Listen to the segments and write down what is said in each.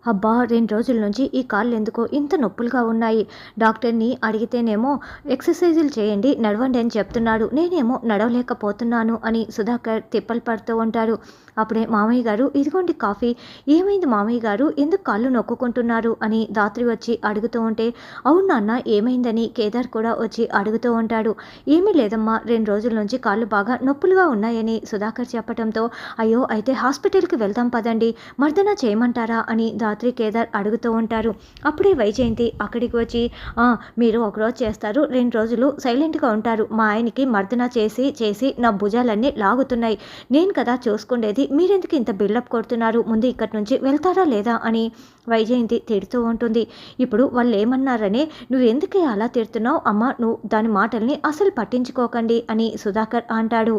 అబ్బా! 2 రోజుల నుంచి ఈ కాళ్ళెందుకో ఇంత నొప్పులుగా ఉన్నాయి. డాక్టర్‌ని అడిగితేనేమో ఎక్సర్‌సైజులు చేయండి, నడవండి అని చెప్తున్నాడు. నేనేమో నడవలేకపోతున్నాను అని సుధాకర్ తిప్పలు పడుతూ ఉంటారు. అప్పుడే మామయ్య గారు, ఇదిగోండి కాఫీ. ఏమైంది మామయ్య గారు? ఎందుకు కాళ్ళు నొక్కుకుంటున్నారు? అని ధాత్రి వచ్చి అడుగుతూ ఉంటే, అవును నాన్న ఏమైందని కేదార్ కూడా వచ్చి అడుగుతూ ఉంటాడు. ఏమీ లేదమ్మా, 2 రోజుల నుంచి కాళ్ళు బాగా నొప్పులుగా ఉన్నాయని సుధాకర్ చెప్పటంతో, అయ్యో! అయితే హాస్పిటల్‌కి వెళ్దాం పదండి. మర్దన చేయమంటారా? అని ధాత్రి కేదార్ అడుగుతూ ఉంటారు. అప్పుడే వైజయంతి అక్కడికి వచ్చి, "ఆ! మీరు ఒకరోజు చేస్తారు, 2 రోజులు సైలెంట్‌గా ఉంటారు. మా ఆయనకి మర్దన చేసి చేసి నా భుజాలన్నీ లాగుతున్నాయి. నేను కదా చూసుకుండేది. మీరెందుకు ఇంత బిల్డప్ కొడుతున్నారు? ముందు ఇక్కడి నుంచి వెళ్తారా లేదా?" అని వైజయంతి తిడుతూ ఉంటుంది. ఇప్పుడు వాళ్ళేమన్నారని "నువ్వెందుకే అలా తిడుతున్నావు? అమ్మ నువ్వు దాని మాటల్ని అసలు పట్టించుకోకండి" అని సుధాకర్ అంటాడు.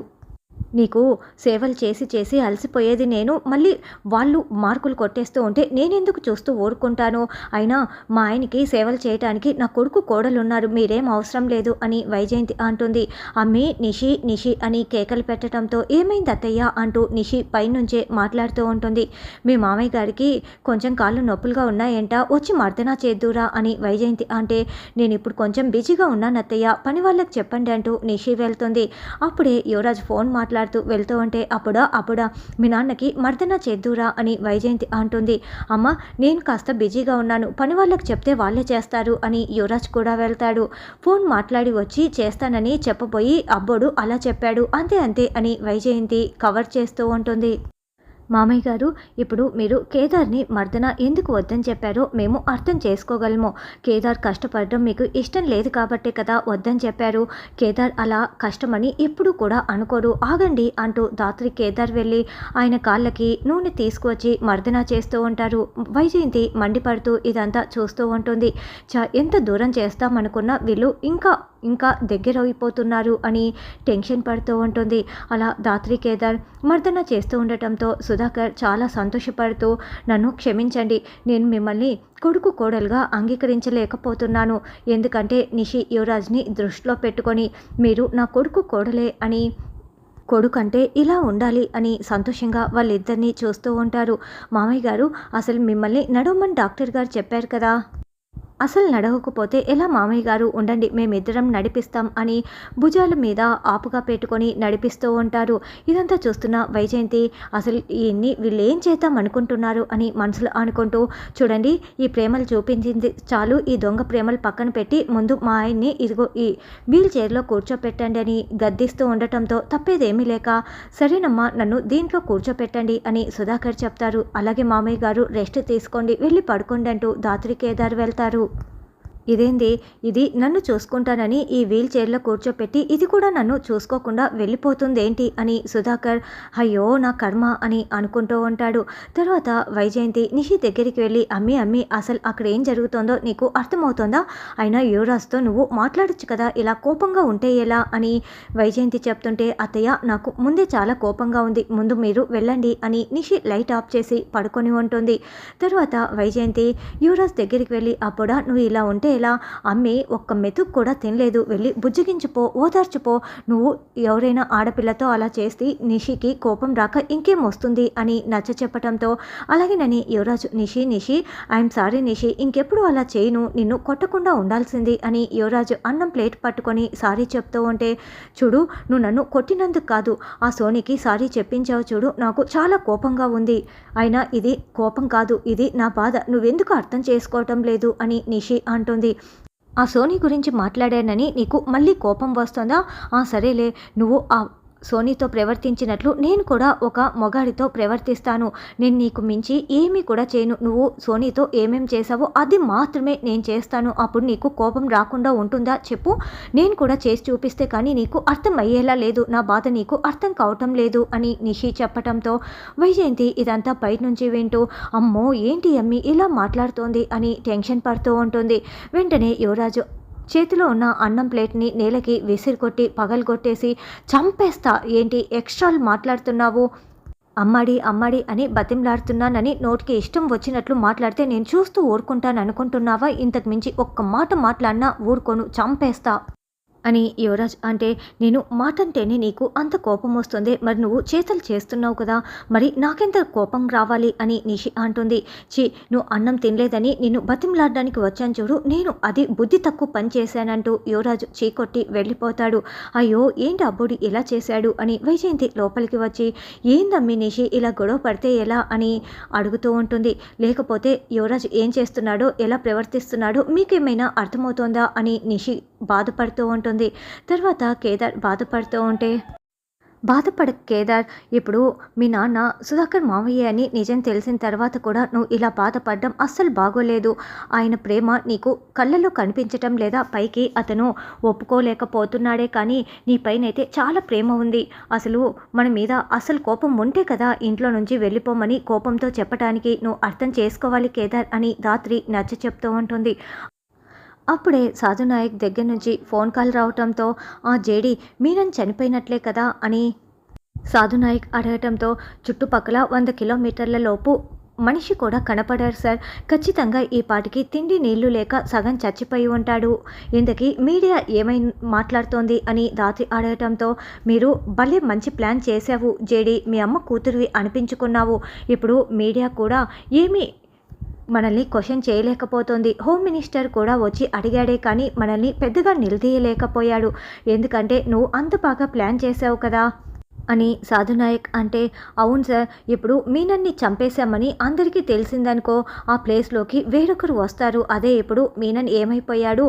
నీకు సేవలు చేసి చేసి అలసిపోయేది నేను. మళ్ళీ వాళ్ళు మార్కులు కొట్టేస్తూ ఉంటే నేనెందుకు చూస్తూ ఊరుకుంటాను? అయినా మా ఆయనకి సేవలు చేయటానికి నా కొడుకు కోడలున్నారు. మీరేం అవసరం లేదు అని వైజయంతి అంటుంది. అమ్మి నిషి నిషి అని కేకలు పెట్టడంతో ఏమైంది అత్తయ్య అంటూ నిషి పైనుంచే మాట్లాడుతూ ఉంటుంది. మీ మామయ్య గారికి కొంచెం కాళ్ళు నొప్పులుగా ఉన్నాయంట, వచ్చి మర్దనా చేద్దురా అని వైజయంతి అంటే, నేను ఇప్పుడు కొంచెం బిజీగా ఉన్నాను అత్తయ్య, పని వాళ్ళకి చెప్పండి అంటూ నిషి వెళ్తుంది. అప్పుడే యువరాజ్ ఫోన్ మాట్లాడుతూ వెళ్తూ ఉంటే, అప్పుడా మీ నాన్నకి మర్దన చేద్దురా అని వైజయంతి అంటుంది. అమ్మ నేను కాస్త బిజీగా ఉన్నాను, పని వాళ్ళకి చెప్తే వాళ్ళే చేస్తారు అని యువరాజ్ కూడా వెళ్తాడు. ఫోన్ మాట్లాడి వచ్చి చేస్తానని చెప్పబోయి అబ్బోడు అలా చెప్పాడు, అంతే అంతే అని వైజయంతి కవర్ చేస్తూ ఉంటుంది. మామయ్య గారు, ఇప్పుడు మీరు కేదార్ని మర్దన ఎందుకు వద్దని చెప్పారో మేము అర్థం చేసుకోగలము. కేదార్ కష్టపడడం మీకు ఇష్టం లేదు కాబట్టే కదా వద్దని చెప్పారు. కేదార్ అలా కష్టమని ఎప్పుడూ కూడా అనుకోరు. ఆగండి అంటూ ధాత్రి కేదార్ వెళ్ళి ఆయన కాళ్ళకి నూనె తీసుకువచ్చి మర్దన చేస్తూ ఉంటారు. వైజయంతి మండిపడుతూ ఇదంతా చూస్తూ ఉంటుంది. ఎంత దూరం చేస్తామనుకున్నా వీళ్ళు ఇంకా ఇంకా దగ్గరైపోతున్నారు అని టెన్షన్ పడుతూ ఉంటుంది. అలా ధాత్రి కేదార్ మర్దన చేస్తూ ఉండటంతో సుధాకర్ చాలా సంతోషపడుతూ, నన్ను క్షమించండి, నేను మిమ్మల్ని కొడుకు కోడలుగా అంగీకరించలేకపోతున్నాను. ఎందుకంటే నిషి యువరాజ్ని దృష్టిలో పెట్టుకొని మీరు నా కొడుకు కోడలే అని, కొడుకంటే ఇలా ఉండాలి అని సంతోషంగా వాళ్ళిద్దరినీ చూస్తూ ఉంటారు. మామయ్య గారు, అసలు మిమ్మల్ని నడవమని డాక్టర్ గారు చెప్పారు కదా, అసలు నడవకపోతే ఎలా మామయ్య గారు, ఉండండి మేమిద్దరం నడిపిస్తాం అని భుజాల మీద ఆపుగా పెట్టుకొని నడిపిస్తూ ఉంటారు. ఇదంతా చూస్తున్న వైజయంతి, అసలు ఈయన్ని వీళ్ళేం చేద్దాం అనుకుంటున్నారు అని మనసులో అనుకుంటూ, చూడండి ఈ ప్రేమలు చూపించింది చాలు, ఈ దొంగ ప్రేమలు పక్కన పెట్టి ముందు మా ఆయన్ని ఇదిగో ఈ వీల్ చైర్లో కూర్చోపెట్టండి అని గద్దిస్తూ ఉండటంతో, తప్పేదేమీ లేక సరేనమ్మా నన్ను దీంట్లో కూర్చోపెట్టండి అని సుధాకర్ చెప్తారు. అలాగే మామయ్య గారు రెస్ట్ తీసుకోండి, వెళ్ళి పడుకోండి అంటూ ధాత్రి కేదార్ వెళ్తారు. ఇదేంది, ఇది నన్ను చూసుకుంటానని ఈ వీల్ చైర్లో కూర్చోపెట్టి ఇది కూడా నన్ను చూసుకోకుండా వెళ్ళిపోతుందేంటి అని సుధాకర్ అయ్యో నా కర్మ అని అనుకుంటూ ఉంటాడు. తర్వాత వైజయంతి నిషి దగ్గరికి వెళ్ళి, అమ్మి అసలు అక్కడ ఏం జరుగుతుందో నీకు అర్థమవుతుందా? అయినా యువరాజ్తో నువ్వు మాట్లాడొచ్చు కదా, ఇలా కోపంగా ఉంటే ఎలా అని వైజయంతి చెప్తుంటే, అత్తయ్య నాకు ముందే చాలా కోపంగా ఉంది, ముందు మీరు వెళ్ళండి అని నిషి లైట్ ఆఫ్ చేసి పడుకొని ఉంటుంది. తర్వాత వైజయంతి యువరాజ్ దగ్గరికి వెళ్ళి, అప్పుడా నువ్వు ఇలా ఉంటే ఎలా, అమ్మి ఒక్క మెతుకు కూడా తినలేదు, వెళ్ళి బుజ్జగించిపో, ఓదార్చిపో, నువ్వు ఎవరైనా ఆడపిల్లతో అలా చేస్తే నిషికి కోపం రాక ఇంకేం వస్తుంది అని నచ్చ చెప్పడంతో, అలాగేనని యువరాజు నిషి ఐఎమ్ సారీ నిషి, ఇంకెప్పుడు అలా చేయను, నిన్ను కొట్టకుండా ఉండాల్సింది అని యువరాజు అన్నం ప్లేట్ పట్టుకొని సారీ చెప్తూ ఉంటే, చూడు నువ్వు నన్ను కొట్టినందుకు కాదు, ఆ సోనీకి సారీ చెప్పించావు చూడు, నాకు చాలా కోపంగా ఉంది, అయినా ఇది కోపం కాదు, ఇది నా బాధ, నువ్వెందుకు అర్థం చేసుకోవటం లేదు అని నిషి అంటుంది. ఆ సోనీ గురించి మాట్లాడానని నీకు మళ్ళీ కోపం వస్తుందా? సరేలే, నువ్వు ఆ సోనీతో ప్రవర్తించినట్లు నేను కూడా ఒక మొగాడితో ప్రవర్తిస్తాను. నేను నీకు మించి ఏమీ కూడా చేయను. నువ్వు సోనీతో ఏమేం చేసావో అది మాత్రమే నేను చేస్తాను. అప్పుడు నీకు కోపం రాకుండా ఉంటుందా చెప్పు? నేను కూడా చేసి చూపిస్తే కానీ నీకు అర్థం అయ్యేలా లేదు, నా బాధ నీకు అర్థం కావటం లేదు అని నిషి చెప్పటంతో వైజయంతి ఇదంతా బయట నుంచి వింటూ, అమ్మో ఏంటి అమ్మి ఇలా మాట్లాడుతోంది అని టెన్షన్ పడుతూ ఉంటుంది. వెంటనే యువరాజు చేతిలో ఉన్న అన్నం ప్లేట్ని నేలకి విసిరికొట్టి పగలగొట్టేసి, చంపేస్తా, ఏంటి ఎక్స్ట్రాలు మాట్లాడుతున్నావు, అమ్మాడి అని బతిమలాడుతున్నానని నోటికి ఇష్టం వచ్చినట్లు మాట్లాడితే నేను చూస్తూ ఊరుకుంటాను అనుకుంటున్నావా? ఇంతకు మించి ఒక్క మాట మాట్లాడినా ఊరుకోను, చంపేస్తా. అని యువరాజ్ అంటే, నేను మాటంటేనే నీకు అంత కోపం వస్తుంది, మరి నువ్వు చేతలు చేస్తున్నావు కదా, మరి నాకెంత కోపం రావాలి అని నిషి అంటుంది. నువ్వు అన్నం తినలేదని నిన్ను బతిమలాడడానికి వచ్చాను చూడు, నేను అది బుద్ధి తక్కువ పని చేశానంటూ యువరాజు చీకొట్టి వెళ్ళిపోతాడు. అయ్యో ఏంటి అబ్బుడి ఇలా చేశాడు అని వైజయంతి లోపలికి వచ్చి, ఏందమ్మి నిషి ఇలా గొడవ పడితే ఎలా అని అడుగుతూ ఉంటుంది. లేకపోతే యువరాజు ఏం చేస్తున్నాడో, ఎలా ప్రవర్తిస్తున్నాడో మీకేమైనా అర్థమవుతోందా అని నిషి బాధపడుతూ ఉంటుంది. తర్వాత కేదార్ బాధపడుతూ ఉంటే, కేదార్, ఇప్పుడు మీ నాన్న సుధాకర్ మావయ్య అని నిజం తెలిసిన తర్వాత కూడా నువ్వు ఇలా బాధపడడం అస్సలు బాగోలేదు. ఆయన ప్రేమ నీకు కళ్ళలో కనిపించటం లేదా, పైకి అతను ఒప్పుకోలేకపోతున్నాడే కానీ నీ పైనైతే చాలా ప్రేమ ఉంది. అసలు మన మీద అసలు కోపం ఉంటే కదా ఇంట్లో నుంచి వెళ్ళిపోమని కోపంతో చెప్పడానికి నువ్వు అర్థం చేసుకోవాలి కేదార్ అని ధాత్రి నచ్చ చెప్తూ ఉంటుంది. అప్పుడే సాధునాయక్ దగ్గర నుంచి ఫోన్ కాల్ రావటంతో, ఆ జేడి మీనన్ చనిపోయినట్లే కదా అని సాధునాయక్ అడగటంతో, చుట్టుపక్కల 100 కిలోమీటర్ల లోపు మనిషి కూడా కనపడారు సార్. ఖచ్చితంగా ఈ పాటికి తిండి నీళ్లు లేక సగం చచ్చిపోయి ఉంటాడు. ఇంతకీ మీడియా ఏమై మాట్లాడుతోంది అని దాతి అడగటంతో, మీరు భలే మంచి ప్లాన్ చేశావు జేడి, మీ అమ్మ కూతురివి అనిపించుకున్నావు. ఇప్పుడు మీడియా కూడా ఏమీ మనల్ని క్వశ్చన్ చేయలేకపోతుంది. హోమ్ మినిస్టర్ కూడా వచ్చి అడిగాడే కానీ మనల్ని పెద్దగా నిలదీయలేకపోయాడు. ఎందుకంటే నువ్వు అంత బాగా ప్లాన్ చేసావు కదా అని సాధునాయక్ అంటే, అవును సార్, ఇప్పుడు మీనన్ని చంపేశామని అందరికీ తెలిసిందనుకో, ఆ ప్లేస్లోకి వేరొకరు వస్తారు. అదే ఇప్పుడు మీనన్ ఏమైపోయాడు,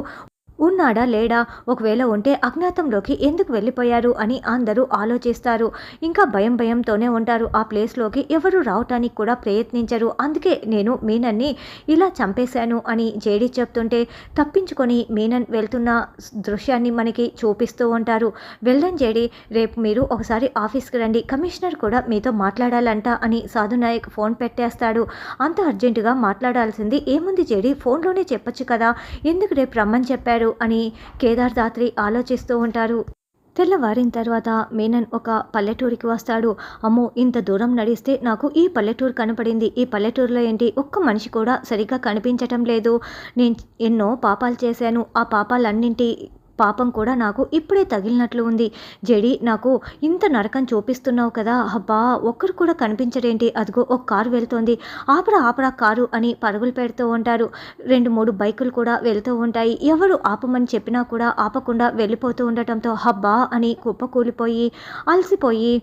ఉన్నాడా లేడా, ఒకవేళ ఉంటే అజ్ఞాతంలోకి ఎందుకు వెళ్ళిపోయారు అని అందరూ ఆలోచిస్తారు. ఇంకా భయంతోనే ఉంటారు. ఆ ప్లేస్లోకి ఎవరు రావటానికి కూడా ప్రయత్నించరు. అందుకే నేను మీనన్ని ఇలా చంపేశాను అని జేడీ చెప్తుంటే, తప్పించుకొని మీనన్ వెళ్తున్న దృశ్యాన్ని మనకి చూపిస్తూ ఉంటారు. వెళ్ళండి జేడీ, రేపు మీరు ఒకసారి ఆఫీస్కి రండి, కమిషనర్ కూడా మీతో మాట్లాడాలంట అని సాధునాయక్ ఫోన్ పెట్టేస్తాడు. అంత అర్జెంటుగా మాట్లాడాల్సింది ఏముంది జేడీ, ఫోన్లోనే చెప్పొచ్చు కదా, ఎందుకు రేపు రమ్మని చెప్పారు అని కేదార్ ధాత్రి ఆలోచిస్తూ ఉంటారు. తెల్లవారిన తర్వాత మీనన్ ఒక పల్లెటూరికి వస్తాడు. అమ్మో, ఇంత దూరం నడిస్తే నాకు ఈ పల్లెటూరు కనపడింది. ఈ పల్లెటూరులో ఏంటి, ఒక్క మనిషి కూడా సరిగ్గా కనిపించటం లేదు. నేను ఎన్నో పాపాలు చేశాను. ఆ పాపాలన్నింటి పాపం కూడా నాకు ఇప్పుడే తగిలినట్లు ఉంది. జెడి, నాకు ఇంత నరకం చూపిస్తున్నావు కదా, అబ్బా ఒక్కరు కూడా కనిపించడేంటి, అదిగో ఒక కారు వెళ్తోంది, ఆపరా కారు అని పరుగులు పెడుతూ ఉంటారు. 2-3 బైకులు కూడా వెళ్తూ ఉంటాయి. ఎవరు ఆపమని చెప్పినా కూడా ఆపకుండా వెళ్ళిపోతూ ఉండటంతో హబ్బా అని కుప్పకూలిపోయి అలసిపోయి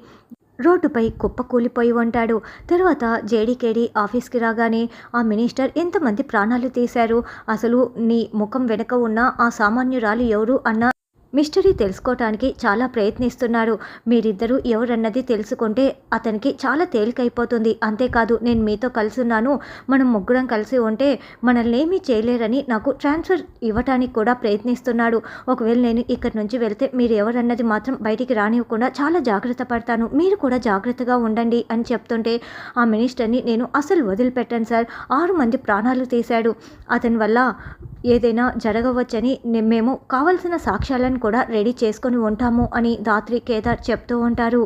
రోడ్డుపై కుప్పకూలిపోయి ఉంటాడు. తర్వాత జేడీకేడి ఆఫీస్కి రాగానే, ఆ మినిస్టర్ ఎంతమంది ప్రాణాలు తీశారు, అసలు నీ ముఖం వెనుక ఉన్న ఆ సామాన్యురాలు ఎవరు అన్న మిస్టరీ తెలుసుకోవటానికి చాలా ప్రయత్నిస్తున్నారు. మీరిద్దరూ ఎవరన్నది తెలుసుకుంటే అతనికి చాలా తేలికైపోతుంది. అంతేకాదు, నేను మీతో కలిసి ఉన్నాను, మనం ముగ్గురం కలిసి ఉంటే మనల్ని ఏమీ చేయలేరని నాకు ట్రాన్స్ఫర్ ఇవ్వటానికి కూడా ప్రయత్నిస్తున్నాడు. ఒకవేళ నేను ఇక్కడి నుంచి వెళ్తే మీరు ఎవరన్నది మాత్రం బయటికి రానివ్వకుండా చాలా జాగ్రత్త పడతాను, మీరు కూడా జాగ్రత్తగా ఉండండి అని చెప్తుంటే, ఆ మినిస్టర్ని నేను అసలు వదిలిపెట్టాను సార్, 6 మంది ప్రాణాలు తీశాడు, అతని వల్ల ఏదైనా జరగవచ్చని మేము కావలసిన సాక్ష్యాలను కూడా రెడీ చేసుకొని ఉంటాము అని ధాత్రి కేదార్ చెప్తూ ఉంటారు.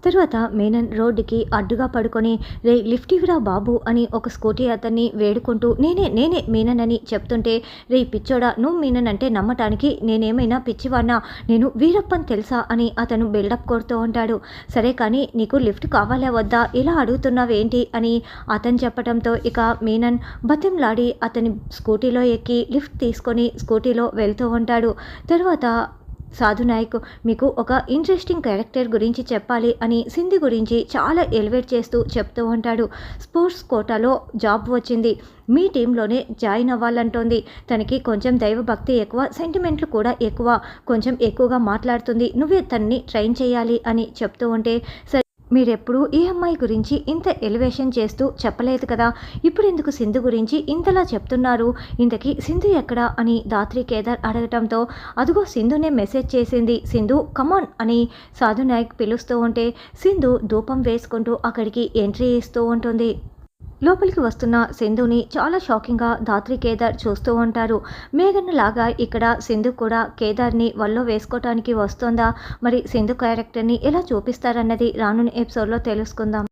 తర్వాత మీనన్ రోడ్డుకి అడ్డుగా పడుకొని, రే లిఫ్ట్ ఇవ్వరా బాబు అని ఒక స్కూటీ అతన్ని వేడుకుంటూ, నేనే మీనన్ అని చెప్తుంటే, రే పిచ్చోడా, నువ్వు మీనన్ అంటే నమ్మటానికి నేనేమైనా పిచ్చివాడినా, నేను వీరప్పని తెలుసా అని అతను బిల్డప్ కొడుతూ ఉంటాడు. సరే కానీ నీకు లిఫ్ట్ కావాలా వద్దా, ఇలా అడుగుతున్నావేంటి అని అతను చెప్పడంతో ఇక మీనన్ బతింలాడి అతని స్కూటీలో ఎక్కి లిఫ్ట్ తీసుకొని స్కూటీలో వెళ్తూ ఉంటాడు. తర్వాత సాధునాయక్, మీకు ఒక ఇంట్రెస్టింగ్ క్యారెక్టర్ గురించి చెప్పాలి అని సింధు గురించి చాలా ఎలివేట్ చేస్తూ చెప్తూ ఉంటాడు. స్పోర్ట్స్ కోటాలో జాబ్ వచ్చింది, మీ టీంలోనే జాయిన్ అవ్వాలంటోంది, తనకి కొంచెం దైవభక్తి ఎక్కువ, సెంటిమెంట్లు కూడా ఎక్కువ, కొంచెం ఎక్కువగా మాట్లాడుతుంది, నువ్వే తనని ట్రైన్ చేయాలి అని చెప్తూ ఉంటే, మీరెప్పుడు ఈ అమ్మాయి గురించి ఇంత ఎలివేషన్ చేస్తూ చెప్పలేదు కదా, ఇప్పుడు ఎందుకు సింధు గురించి ఇంతలా చెప్తున్నారు, ఇంతకీ సింధు ఎక్కడా అని ధాత్రి కేదార్ అడగటంతో, అదిగో సింధునే మెసేజ్ చేసింది, సింధు కమాన్ అని సాధునాయక్ పిలుస్తూ ఉంటే సింధు ధూపం వేసుకుంటూ అక్కడికి ఎంట్రీ ఇస్తూ ఉంటుంది. లోపలికి వస్తున్న సింధుని చాలా షాకింగ్గా ధాత్రి కేదార్ చూస్తూ ఉంటారు. మేఘన్ లాగా ఇక్కడ సింధు కూడా కేదార్ని వల్లో వేసుకోవటానికి వస్తుందా, మరి సింధు క్యారెక్టర్ని ఎలా చూపిస్తారన్నది రానున్న ఎపిసోడ్లో తెలుసుకుందాం.